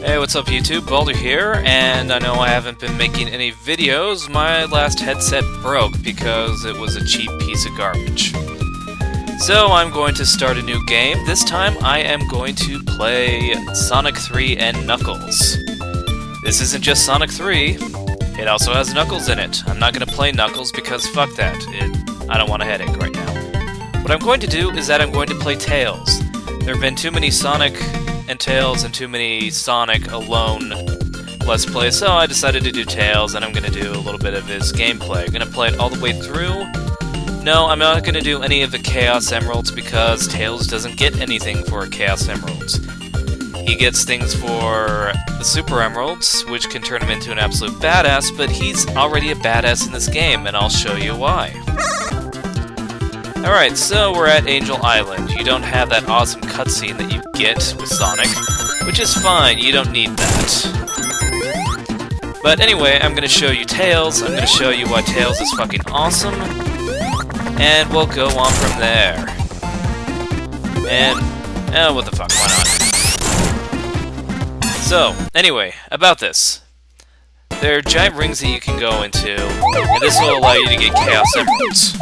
Hey, what's up YouTube? Baldur here, and I know I haven't been making any videos. My last headset broke because it was a cheap piece of garbage. So I'm going to start a new game. This time I am going to play Sonic 3 and Knuckles. This isn't just Sonic 3, it also has Knuckles in it. I'm not going to play Knuckles because fuck that. I don't want a headache right now. What I'm going to do is that I'm going to play Tails. There have been too many Sonic and Tails and too many Sonic alone Let's Plays, so I decided to do Tails, and I'm going to do a little bit of his gameplay. I'm going to play it all the way through. No, I'm not going to do any of the Chaos Emeralds because Tails doesn't get anything for Chaos Emeralds. He gets things for the Super Emeralds, which can turn him into an absolute badass, but he's already a badass in this game, and I'll show you why. Alright, so we're at Angel Island. You don't have that awesome cutscene that you get with Sonic, which is fine, you don't need that. But anyway, I'm going to show you Tails, I'm going to show you why Tails is fucking awesome, and we'll go on from there. And, what the fuck, why not? So, anyway, about this. There are giant rings that you can go into, and this will allow you to get Chaos Emeralds.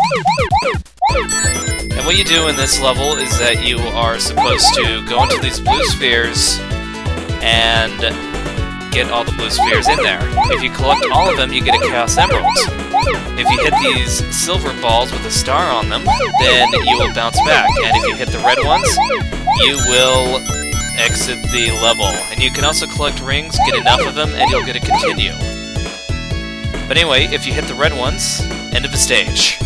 And what you do in this level is that you are supposed to go into these blue spheres and get all the blue spheres in there. If you collect all of them, you get a Chaos Emeralds. If you hit these silver balls with a star on them, then you will bounce back. And if you hit the red ones, you will exit the level. And you can also collect rings, get enough of them, and you'll get a continue. But anyway, if you hit the red ones, end of the stage.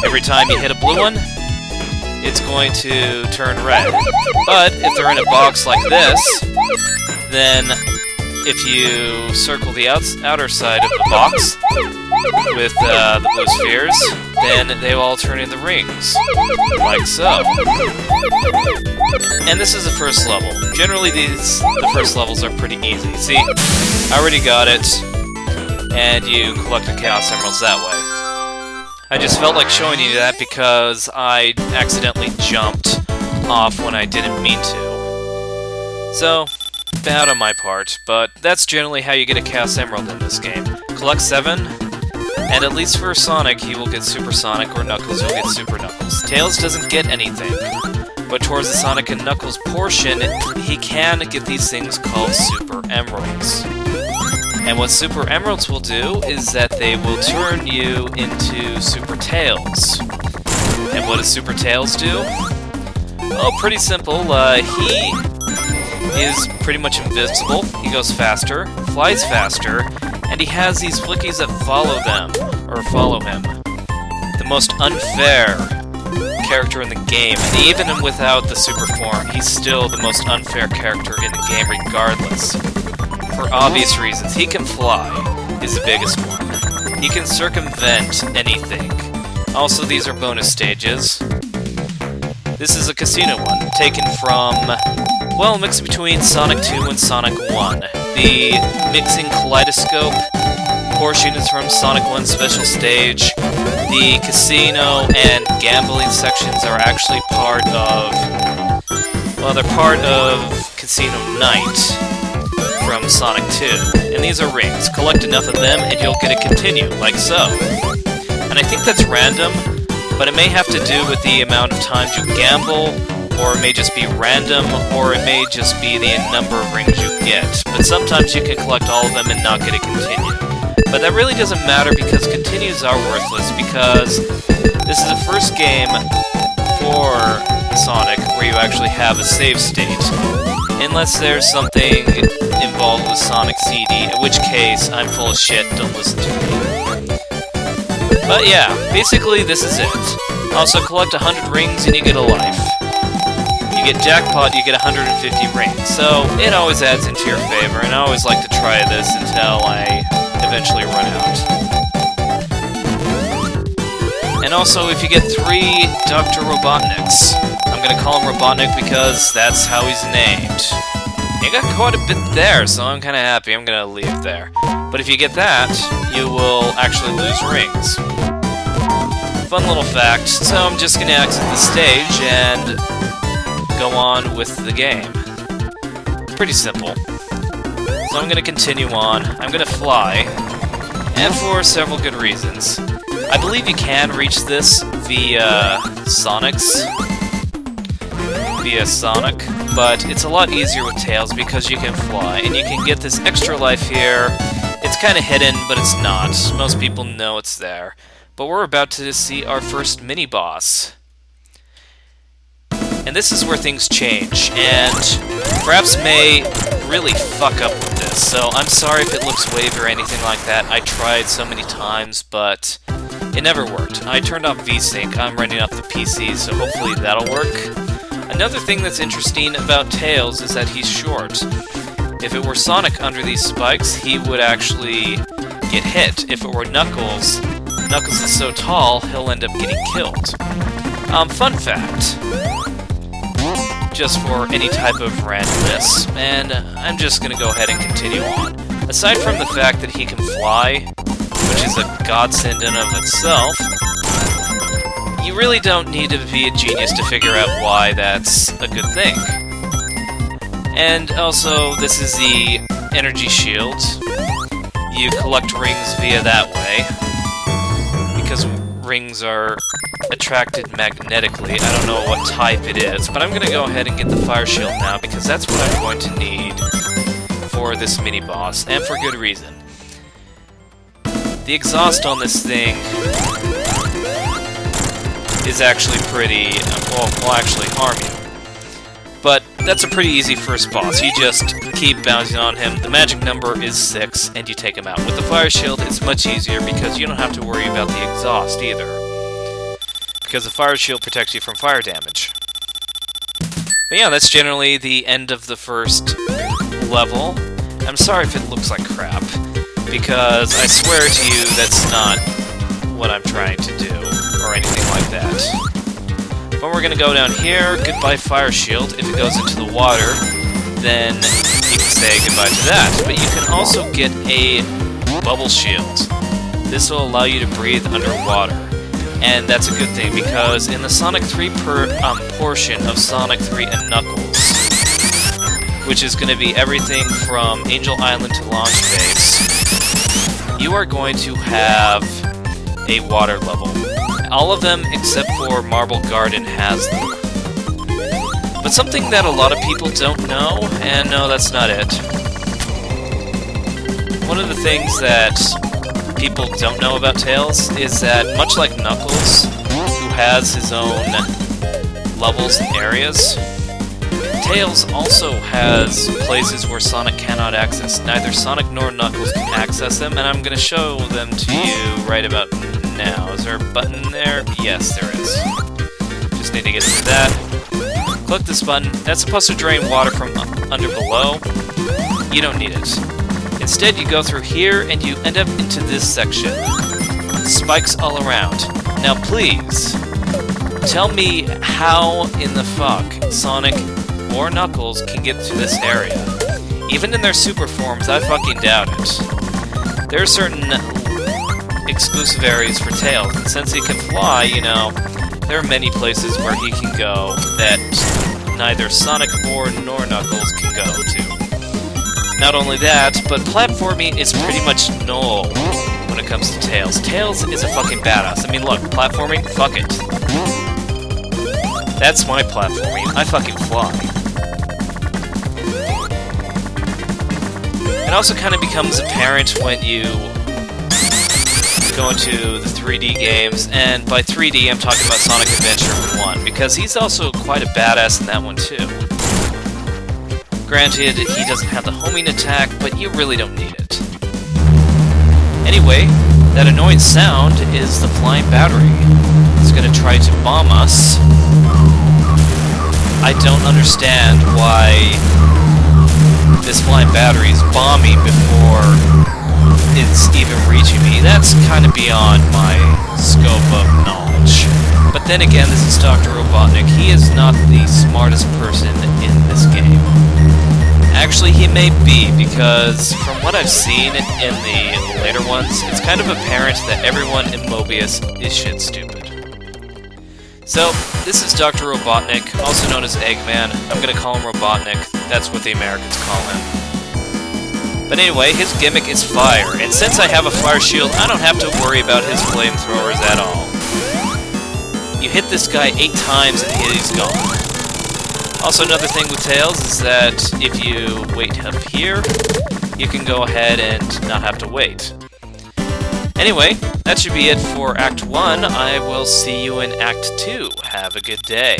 Every time you hit a blue one, it's going to turn red. But if they're in a box like this, then if you circle the outer side of the box with the blue spheres, then they will all turn into rings, like so. And this is the first level. Generally, the first levels are pretty easy. See, I already got it, and you collect the Chaos Emeralds that way. I just felt like showing you that because I accidentally jumped off when I didn't mean to. So, bad on my part, but that's generally how you get a Chaos Emerald in this game. Collect 7, and at least for Sonic, he will get Super Sonic, or Knuckles will get Super Knuckles. Tails doesn't get anything, but towards the Sonic and Knuckles portion, he can get these things called Super Emeralds. And what Super Emeralds will do is that they will turn you into Super Tails. And what does Super Tails do? Well, pretty simple. He is pretty much invisible, he goes faster, flies faster, and he has these flickies that follow him. The most unfair character in the game, and even without the super form, he's still the most unfair character in the game regardless. For obvious reasons. He can fly, is the biggest one. He can circumvent anything. Also, these are bonus stages. This is a casino one, taken from, well, a mix between Sonic 2 and Sonic 1. The mixing kaleidoscope portion is from Sonic 1 Special Stage. The casino and gambling sections are actually part of, well, they're part of Casino Night from Sonic 2. And these are rings. Collect enough of them and you'll get a continue, like so. And I think that's random, but it may have to do with the amount of times you gamble, or it may just be random, or it may just be the number of rings you get. But sometimes you can collect all of them and not get a continue. But that really doesn't matter because continues are worthless, because this is the first game for Sonic where you actually have a save state. Unless there's something involved with Sonic CD, in which case I'm full of shit, don't listen to me. But yeah, basically this is it. Also collect 100 rings and you get a life. You get jackpot, you get 150 rings. So it always adds into your favor, and I always like to try this until I eventually run out. And also, if you get 3 Dr. Robotniks, I'm gonna call him Robotnik because that's how he's named. You got quite a bit there, so I'm kinda happy. I'm gonna leave there. But if you get that, you will actually lose rings. Fun little fact, so I'm just gonna exit the stage and go on with the game. Pretty simple. So I'm gonna continue on. I'm gonna fly, and for several good reasons. I believe you can reach this via Sonic, but it's a lot easier with Tails because you can fly, and you can get this extra life here. It's kind of hidden, but it's not. Most people know it's there. But we're about to see our first mini-boss. And this is where things change, and perhaps may really fuck up with this, so I'm sorry if it looks wavy or anything like that. I tried so many times, but it never worked. I turned off VSync, I'm running off the PC, so hopefully that'll work. Another thing that's interesting about Tails is that he's short. If it were Sonic under these spikes, he would actually get hit. If it were Knuckles, Knuckles is so tall, he'll end up getting killed. Fun fact, just for any type of randomness, and I'm just gonna go ahead and continue on. Aside from the fact that he can fly, which is a godsend in of itself, you really don't need to be a genius to figure out why that's a good thing. And also, this is the energy shield. You collect rings via that way, because rings are attracted magnetically. I don't know what type it is, but I'm going to go ahead and get the fire shield now, because that's what I'm going to need for this mini-boss, and for good reason. The exhaust on this thing is actually pretty, will actually harm you. But that's a pretty easy first boss. You just keep bouncing on him. The magic number is 6, and you take him out. With the fire shield, it's much easier because you don't have to worry about the exhaust either, because the fire shield protects you from fire damage. But yeah, that's generally the end of the first level. I'm sorry if it looks like crap, because I swear to you that's not what I'm trying to do, or anything like that. But we're gonna go down here, goodbye fire shield. If it goes into the water, then you can say goodbye to that. But you can also get a bubble shield. This will allow you to breathe underwater. And that's a good thing, because in the Sonic 3 portion of Sonic 3 and Knuckles, which is going to be everything from Angel Island to Launch Base, you are going to have a water level. All of them except for Marble Garden has them. But something that a lot of people don't know, and no, that's not it. One of the things that people don't know about Tails is that, much like Knuckles, who has his own levels and areas, Tails also has places where Sonic cannot access. Neither Sonic nor Knuckles can access them, and I'm going to show them to you right about now. Is there a button there? Yes, there is. Just need to get through that. Click this button. That's supposed to drain water from under below. You don't need it. Instead, you go through here, and you end up into this section. Spikes all around. Now, please, tell me how in the fuck Sonic or Knuckles can get to this area. Even in their super forms, I fucking doubt it. There are certain exclusive areas for Tails, and since he can fly, you know, there are many places where he can go that neither Sonic nor Knuckles can go to. Not only that, but platforming is pretty much null when it comes to Tails. Tails is a fucking badass. I mean, look, platforming, fuck it. That's my platforming. I fucking fly. It also kind of becomes apparent when you go into the 3D games, and by 3D I'm talking about Sonic Adventure 1, because he's also quite a badass in that one too. Granted, he doesn't have the homing attack, but you really don't need it. Anyway, that annoying sound is the flying battery. It's gonna try to bomb us. I don't understand why this flying battery is bombing before it's even reaching me. That's kind of beyond my scope of knowledge. But then again, this is Dr. Robotnik. He is not the smartest person in this game. Actually, he may be, because from what I've seen in the later ones, it's kind of apparent that everyone in Mobius is shit stupid. So, this is Dr. Robotnik, also known as Eggman. I'm gonna call him Robotnik. That's what the Americans call him. But anyway, his gimmick is fire, and since I have a fire shield, I don't have to worry about his flamethrowers at all. You hit this guy 8 times and he's gone. Also, another thing with Tails is that if you wait up here, you can go ahead and not have to wait. Anyway, that should be it for Act 1. I will see you in Act 2. Have a good day.